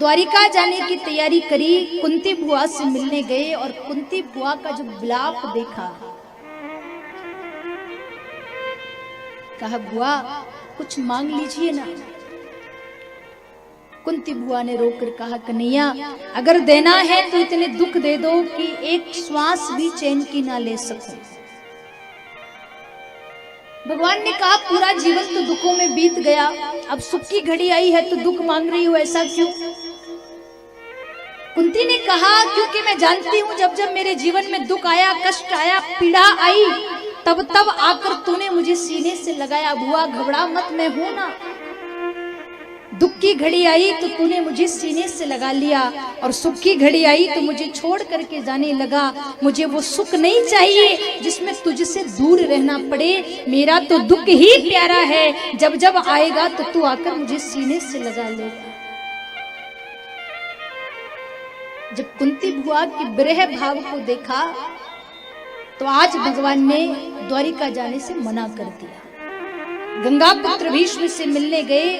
द्वारिका जाने की तैयारी करी, कुंती बुआ से मिलने गए और कुंती बुआ का जो विलाप देखा, कहा बुआ कुछ मांग लीजिए ना। कुंती बुआ ने रोकर कहा कन्हैया अगर देना है तो इतने दुख दे दो कि एक श्वास भी चैन की ना ले सकूं। भगवान ने कहा पूरा जीवन तो दुखों में बीत गया, अब सुख की घड़ी आई है तो दुख मांग रही हो, ऐसा क्यों? कुंती ने कहा क्योंकि मैं जानती हूं जब जब मेरे जीवन में दुख आया, कष्ट आया, पीड़ा आई, तब तब आकर तूने मुझे सीने से लगाया। बुआ घबरा मत, मैं हूं ना। दुख की घड़ी आई तो तूने मुझे सीने से लगा लिया, और सुख की घड़ी आई तो मुझे छोड़ करके जाने लगा। मुझे वो सुख नहीं चाहिए जिसमें तुझसे दूर रहना पड़े। मेरा तो दुख ही प्यारा है, जब जब आएगा तो तू आकर मुझे सीने से लगा लेगा। जब कुंती बुआ की विरह भाव को देखा तो आज भगवान ने द्वारिका जाने से मना कर दिया। गंगा पुत्र भीष्म से मिलने गए,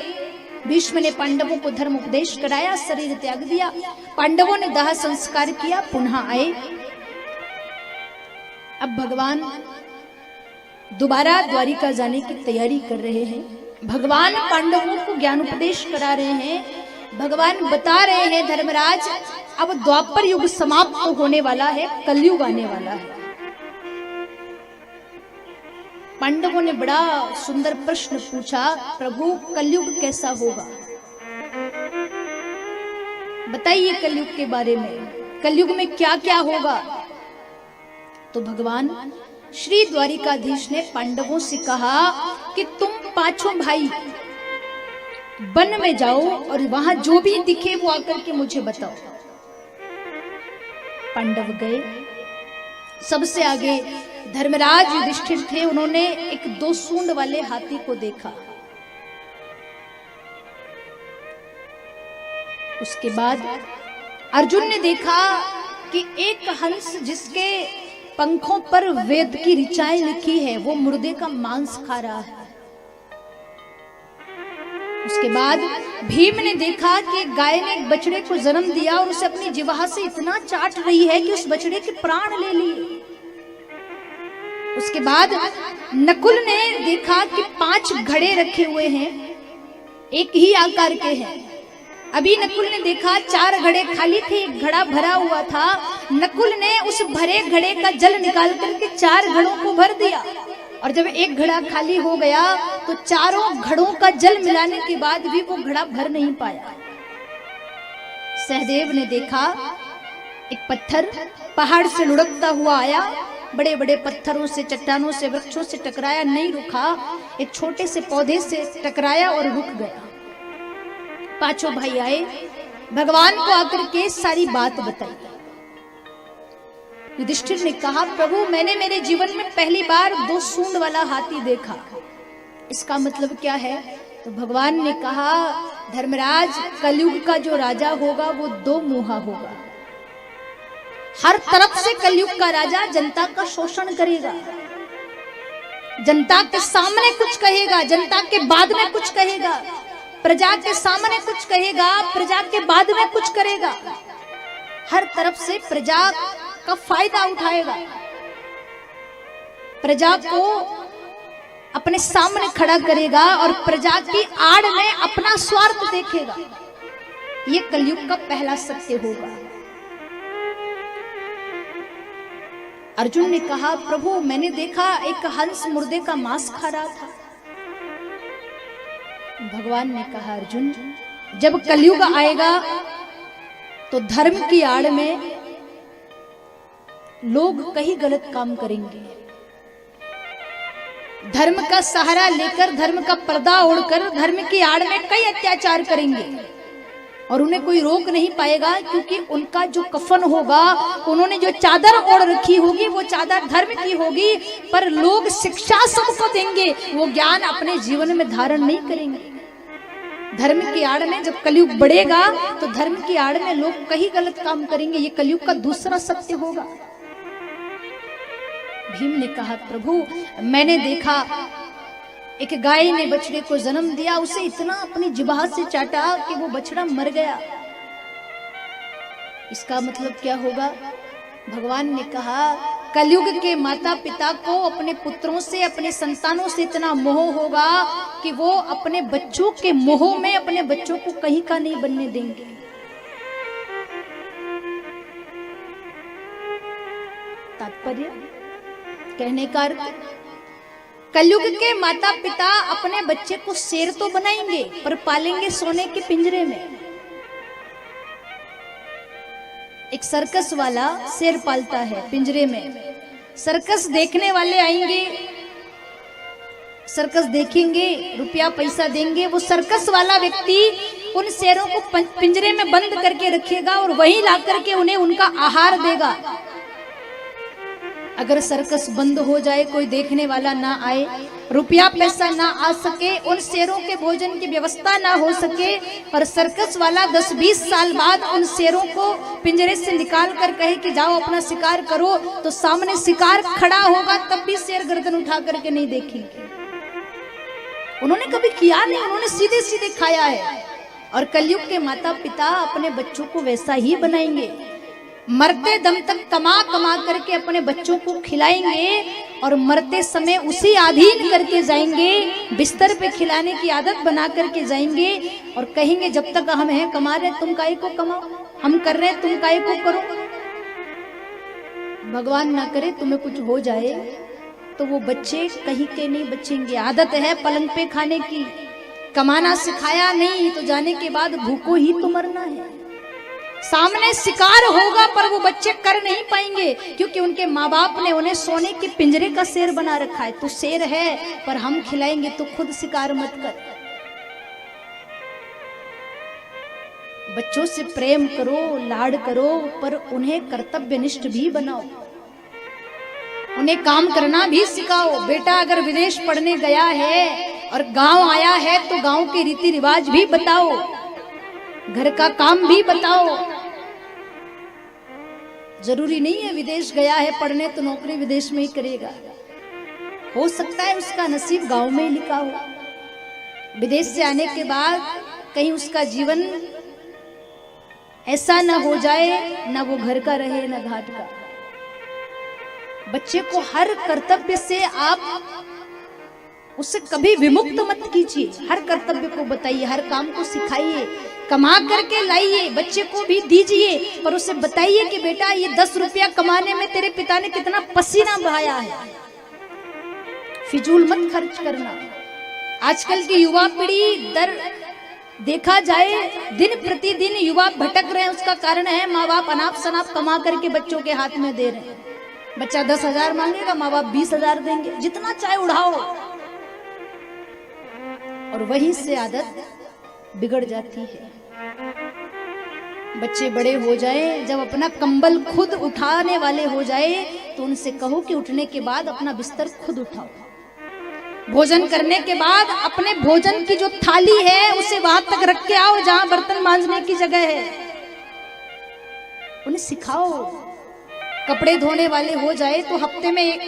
भीष्म ने पांडवों को धर्म उपदेश कराया, शरीर त्याग दिया, पांडवों ने दाह संस्कार किया, पुनः आए। अब भगवान दोबारा द्वारिका जाने की तैयारी कर रहे हैं। भगवान पांडवों को ज्ञान उपदेश करा रहे हैं। भगवान बता रहे हैं धर्मराज अब द्वापर युग समाप्त होने वाला है, कलयुग आने वाला है। पांडवों ने बड़ा सुंदर प्रश्न पूछा, प्रभु कलयुग कैसा होगा, बताइए कलयुग के बारे में, कलयुग में क्या क्या होगा। तो भगवान श्री द्वारिकाधीश ने पांडवों से कहा कि तुम पांचों भाई वन में जाओ और वहां जो भी दिखे वो आकर के मुझे बताओ। पांडव गए। सबसे आगे धर्मराज युधिष्ठिर थे, उन्होंने एक 2 सूंड वाले हाथी को देखा। उसके बाद अर्जुन ने देखा कि एक हंस जिसके पंखों पर वेद की ऋचाएं लिखी है वो मुर्दे का मांस खा रहा है। उसके बाद भीम ने देखा कि गाय ने एक बछड़े को जन्म दिया और उसे अपनी जिह्वा से इतना चाट रही है कि उस बछड़े के प्राण ले लिए। उसके बाद नकुल ने देखा कि 5 घड़े रखे हुए हैं, एक ही आकार के हैं। अभी नकुल ने देखा 4 घड़े खाली थे, एक घड़ा भरा हुआ था। नकुल ने उस भरे घड़े का जल निकाल करके 4 घड़ों को भर दिया, और जब एक घड़ा खाली हो गया तो चारों घड़ों का जल मिलाने के बाद भी वो घड़ा भर नहीं पाया। सहदेव ने देखा एक पत्थर पहाड़ से लुढ़कता हुआ आया, बड़े बड़े पत्थरों से, चट्टानों से, वृक्षों से टकराया, नहीं रुका, एक छोटे से पौधे से टकराया और रुक गया। पांचों भाई आए, भगवान को आकर के सारी बात बताई। युधिष्ठिर ने कहा प्रभु मैंने मेरे जीवन में पहली बार 2 सूंड वाला हाथी देखा, इसका मतलब क्या है? तो भगवान ने कहा धर्मराज कलयुग का जो राजा होगा वो 2 मुहा होगा। हर तरफ से कलयुग का राजा जनता का शोषण करेगा, जनता के सामने कुछ कहेगा, जनता के बाद में कुछ कहेगा, प्रजा के सामने कुछ कहेगा, प्रजा के बाद में कुछ करेगा। हर तरफ से प्रजा का फायदा उठाएगा, प्रजा को अपने सामने खड़ा करेगा और प्रजा की आड़ में अपना स्वार्थ देखेगा। ये कलयुग का पहला सत्य होगा। अर्जुन ने कहा प्रभु मैंने देखा एक हंस मुर्दे का मांस खा रहा था। भगवान ने कहा अर्जुन जब कलयुग आएगा तो धर्म की आड़ में लोग कई गलत काम करेंगे। धर्म का सहारा लेकर, धर्म का पर्दा ओढ़कर धर्म की आड़ में कई अत्याचार करेंगे और उन्हें कोई रोक नहीं पाएगा, क्योंकि उनका जो कफन होगा, उन्होंने जो चादर ओढ़ रखी होगी वो चादर धर्म की होगी, पर लोग शिक्षा सबको देंगे, वो ज्ञान अपने जीवन में धारण नहीं करेंगे। धर्म की आड़ में जब कलयुग बढ़ेगा तो धर्म की आड़ में लोग कई गलत काम करेंगे। ये कलयुग का दूसरा सत्य होगा। भीम ने कहा प्रभु मैंने देखा एक गाय ने बछड़े को जन्म दिया, उसे इतना अपनी जिह्वा से चाटा कि वो बछड़ा मर गया। इसका मतलब क्या होगा? भगवान ने कहा कलयुग के माता पिता को अपने पुत्रों से, अपने संतानों से इतना मोह होगा कि वो अपने बच्चों के मोह में अपने बच्चों को कहीं का नहीं बनने देंगे। तात्पर्य कहने का अर्थ, कलयुग के माता पिता अपने बच्चे को शेर तो बनाएंगे पर पालेंगे सोने के पिंजरे में। एक सर्कस वाला शेर पालता है पिंजरे में। सर्कस देखने वाले आएंगे, सर्कस देखेंगे, रुपया पैसा देंगे। वो सर्कस वाला व्यक्ति उन शेरों को पिंजरे में बंद करके रखेगा और वहीं ला करके उन्हें उनका आहार देगा। अगर सर्कस बंद हो जाए, कोई देखने वाला ना आए, रुपया पैसा ना आ सके, उन शेरों के भोजन की व्यवस्था ना हो सके, और सर्कस वाला 10-20 साल बाद उन शेरों को पिंजरे से निकाल कर कहे कि जाओ अपना शिकार करो, तो सामने शिकार खड़ा होगा तब भी शेर गर्दन उठा करके नहीं देखेंगे। उन्होंने कभी किया नहीं, उन्होंने सीधे सीधे खाया है। और कलयुग के माता पिता अपने बच्चों को वैसा ही बनाएंगे। मरते दम तक कमा कमा करके अपने बच्चों को खिलाएंगे और मरते समय उसी अधीन करके जाएंगे, बिस्तर पे खिलाने की आदत बना करके जाएंगे और कहेंगे जब तक हम हैं कमा रहे तुम काहे को कमाओ, हम कर रहे तुम काहे को करो। भगवान ना करे तुम्हें कुछ हो जाए तो वो बच्चे कहीं के नहीं बचेंगे। आदत है पलंग पे खाने की, कमाना सिखाया नहीं तो जाने के बाद भूखों ही तो मरना है। सामने शिकार होगा पर वो बच्चे कर नहीं पाएंगे क्योंकि उनके माँ बाप ने उन्हें सोने के पिंजरे का शेर बना रखा है। तो शेर है पर हम खिलाएंगे, तो खुद शिकार मत कर। बच्चों से प्रेम करो, लाड करो, पर उन्हें कर्तव्यनिष्ठ भी बनाओ, उन्हें काम करना भी सिखाओ। बेटा अगर विदेश पढ़ने गया है और गांव आया है तो गांव के रीति रिवाज भी बताओ, घर का काम भी बताओ। जरूरी नहीं है विदेश गया है पढ़ने तो नौकरी विदेश में ही करेगा, हो सकता है उसका नसीब गांव में ही लिखा हो। विदेश से आने के बाद कहीं उसका जीवन ऐसा ना हो जाए, ना वो घर का रहे ना घाट का। बच्चे को हर कर्तव्य से आप उससे कभी विमुक्त मत कीजिए, हर कर्तव्य को बताइए, हर काम को सिखाइए, कमा करके लाइए, बच्चे को भी दीजिए, पर उसे बताइए कि बेटा ये 10 रुपया कमाने में तेरे पिता ने कितना पसीना बहाया है, फिजूल मत खर्च करना। आजकल की युवा पीढ़ी दर देखा जाए दिन प्रतिदिन युवा भटक रहे हैं, उसका कारण है माँ बाप अनाप शनाप कमा करके बच्चों के हाथ में दे रहे हैं। बच्चा 10,000 मांगेगा, माँ बाप 20,000 देंगे, जितना चाहे उड़ाओ, और वहीं से आदत बिगड़ जाती है। बच्चे बड़े हो जाए, जब अपना कंबल खुद उठाने वाले हो जाए तो उनसे कहो कि उठने के बाद अपना बिस्तर खुद उठाओ। भोजन करने के बाद अपने भोजन की जो थाली है उसे वहां तक रख के आओ जहां बर्तन मांजने की जगह है, उन्हें सिखाओ। कपड़े धोने वाले हो जाए तो हफ्ते में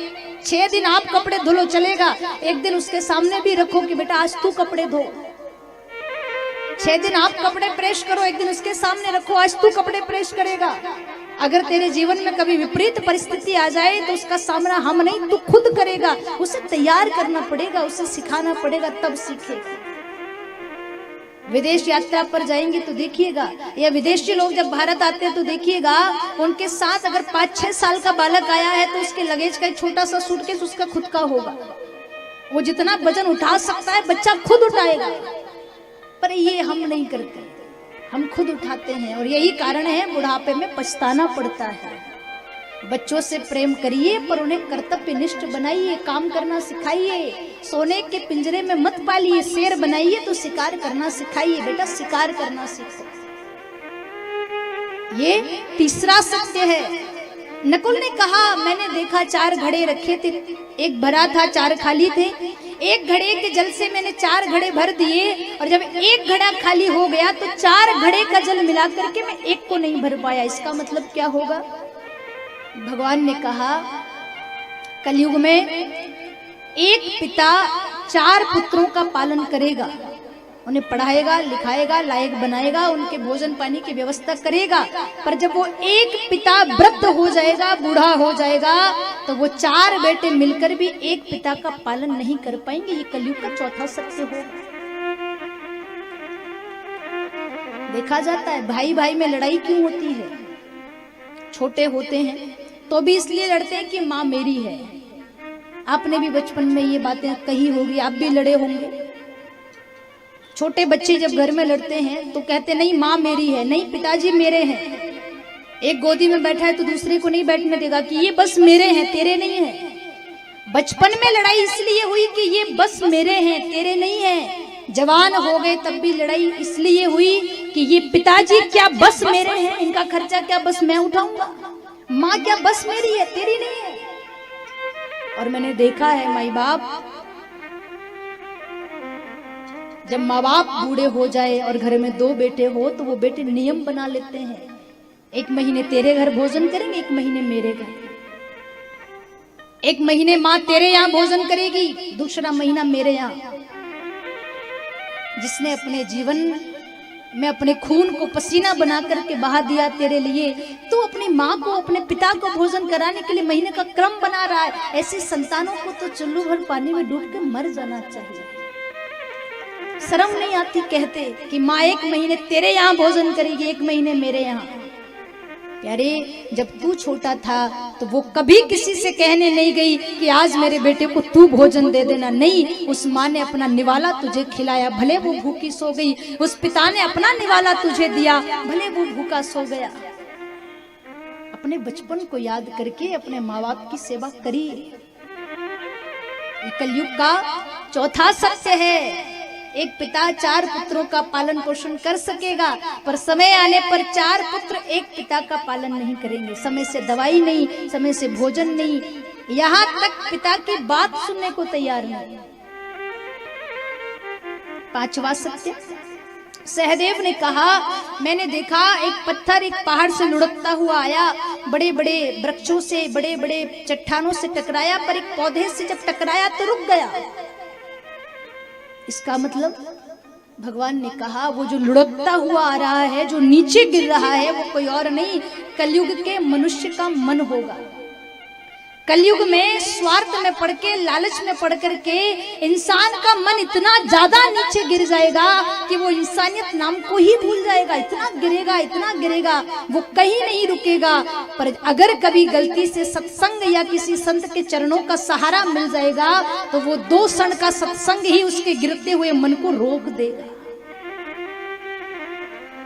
6 दिन आप कपड़े धो लो, चलेगा। एक दिन उसके सामने भी रखो कि बेटा आज तू कपड़े धो। 6 दिन आप कपड़े प्रेस करो, एक दिन उसके सामने रखो, आज तू कपड़े प्रेस करेगा। अगर तेरे जीवन में कभी विपरीत परिस्थिति आ जाए तो उसका सामना हम नहीं तू खुद करेगा। उसे तैयार करना पड़ेगा, उसे सिखाना पड़ेगा, तब सीखेगा। विदेश यात्रा पर जाएंगे तो देखिएगा, या विदेशी लोग जब भारत आते हैं तो देखिएगा, उनके साथ अगर 5-6 साल का बालक आया है तो उसके लगेज का एक छोटा सा सूटकेस उसका खुद का होगा। वो जितना वजन उठा सकता है बच्चा खुद उठाएगा, पर ये हम नहीं करते, हम खुद उठाते हैं। और यही कारण है बुढ़ापे में पछताना पड़ता है। बच्चों से प्रेम करिए पर उन्हें कर्तव्यनिष्ठ बनाइए, काम करना सिखाइए। सोने के पिंजरे में मत पालिए, शेर बनाइए तो शिकार करना सिखाइए। बेटा शिकार करना सीखो, ये तीसरा सत्य है। नकुल ने कहा मैंने देखा 4 घड़े रखे थे, एक भरा था 4 खाली थे। एक घड़े के जल से मैंने 4 घड़े भर दिए और जब एक घड़ा खाली हो गया तो 4 घड़े का जल मिला करके मैं एक को नहीं भर पाया। इसका मतलब क्या होगा? भगवान ने कहा कलयुग में एक पिता 4 पुत्रों का पालन करेगा उन्हें पढ़ाएगा, लिखाएगा, लायक बनाएगा, उनके भोजन पानी की व्यवस्था करेगा। पर जब वो एक पिता वृद्ध हो जाएगा, बूढ़ा हो जाएगा, तो वो 4 बेटे मिलकर भी एक पिता का पालन नहीं कर पाएंगे। ये कलयुग का चौथा सत्य होगा। देखा जाता है भाई भाई में लड़ाई क्यों होती है? छोटे होते हैं तो भी इसलिए लड़ते हैं कि माँ मेरी है। आपने भी बचपन में ये बातें कही होगी, आप भी लड़े होंगे। छोटे बच्चे जब घर में लड़ते हैं तो कहते नहीं माँ मेरी है, नहीं पिताजी मेरे हैं। एक गोदी में बैठा है तो दूसरे को नहीं बैठने देगा कि ये बस मेरे हैं, तेरे नहीं है। बचपन में लड़ाई इसलिए हुई कि ये बस मेरे हैं, तेरे नहीं है। जवान हो गए तब भी लड़ाई इसलिए हुई कि ये पिताजी क्या बस मेरे हैं, इनका खर्चा क्या बस मैं उठाऊंगा, माँ क्या बस मेरी है, तेरी नहीं है। और मैंने देखा है माई बाप, जब माँ बाप बूढ़े हो जाए और घर में 2 बेटे हो तो वो बेटे नियम बना लेते हैं, 1 महीने तेरे घर भोजन करेंगे, 1 महीने मेरे घर। 1 महीने माँ तेरे यहाँ भोजन करेगी, दूसरा महीना मेरे यहाँ। जिसने अपने जीवन में अपने खून को पसीना बना करके बहा दिया तेरे लिए, तो अपनी माँ को, अपने पिता को भोजन कराने के लिए महीने का क्रम बना रहा है। ऐसी संतानों को तो चुल्लू भर पानी में डूब के मर जाना चाहिए। शर्म नहीं आती कहते कि माँ 1 महीने तेरे यहाँ भोजन करेगी, 1 महीने मेरे यहाँ। प्यारे, जब तू छोटा था तो वो कभी किसी से कहने नहीं गई कि आज मेरे बेटे को तू भोजन दे देना। नहीं, उस माँ ने अपना निवाला तुझे खिलाया, भले वो भूखी सो गई। उस पिता ने अपना निवाला तुझे दिया, भले वो भूखा सो गया। अपने बचपन को याद करके अपने माँ बाप की सेवा करिए। कलयुग का चौथा सत्य है, एक पिता 4 पुत्रों का पालन पोषण कर सकेगा, पर समय आने पर 4 पुत्र एक पिता का पालन नहीं करेंगे। समय से दवाई नहीं, समय से भोजन नहीं, यहाँ तक पिता की बात सुनने को तैयार नहीं। 5वां सत्य, सहदेव ने कहा, मैंने देखा एक पत्थर एक पहाड़ से लुढ़कता हुआ आया, बड़े बड़े वृक्षों से, बड़े बड़े चट्टानों से टकराया, पर एक पौधे से जब टकराया तो रुक गया। इसका मतलब भगवान ने कहा वो जो लुढ़कता हुआ आ रहा है, जो नीचे गिर रहा है, वो कोई और नहीं, कलयुग के मनुष्य का मन होगा। कलयुग में स्वार्थ में पड़ के, लालच में पड़ करके इंसान का मन इतना ज्यादा नीचे गिर जाएगा कि वो इंसानियत नाम को ही भूल जाएगा। इतना गिरेगा, वो कहीं नहीं रुकेगा। पर अगर कभी गलती से सत्संग या किसी संत के चरणों का सहारा मिल जाएगा तो वो 2 क्षण का सत्संग ही उसके गिरते हुए मन को रोक देगा।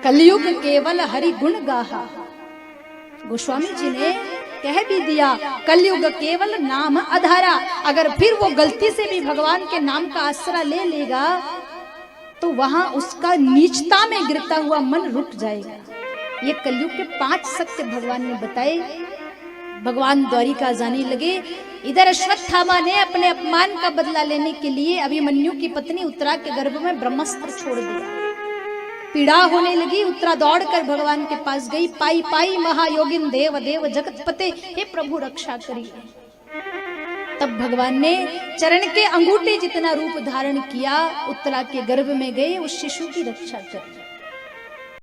कलयुग केवल हरि गुण गाहा, गोस्वामी जी ने कह भी दिया, कलयुग केवल नाम आधारा। अगर फिर वो गलती से भी भगवान के नाम का आसरा ले लेगा तो वहां उसका नीचता में गिरता हुआ मन रुक जाएगा। ये कलयुग के 5 सत्य भगवान ने बताए। भगवान द्वारिका जाने लगे। इधर अश्वत्थामा ने अपने अपमान का बदला लेने के लिए अभिमन्यु की पत्नी उत्तरा के गर्भ में ब्रह्मास्त्र छोड़ दिया। पीड़ा होने लगी, उत्तरा दौड़कर भगवान के पास गई। पाई पाई महायोगिन देव देव जगतपते, हे प्रभु रक्षा करिए। तब भगवान ने चरण के अंगूठे जितना रूप धारण किया, उत्तरा के गर्भ में गए, उस शिशु की रक्षा करी।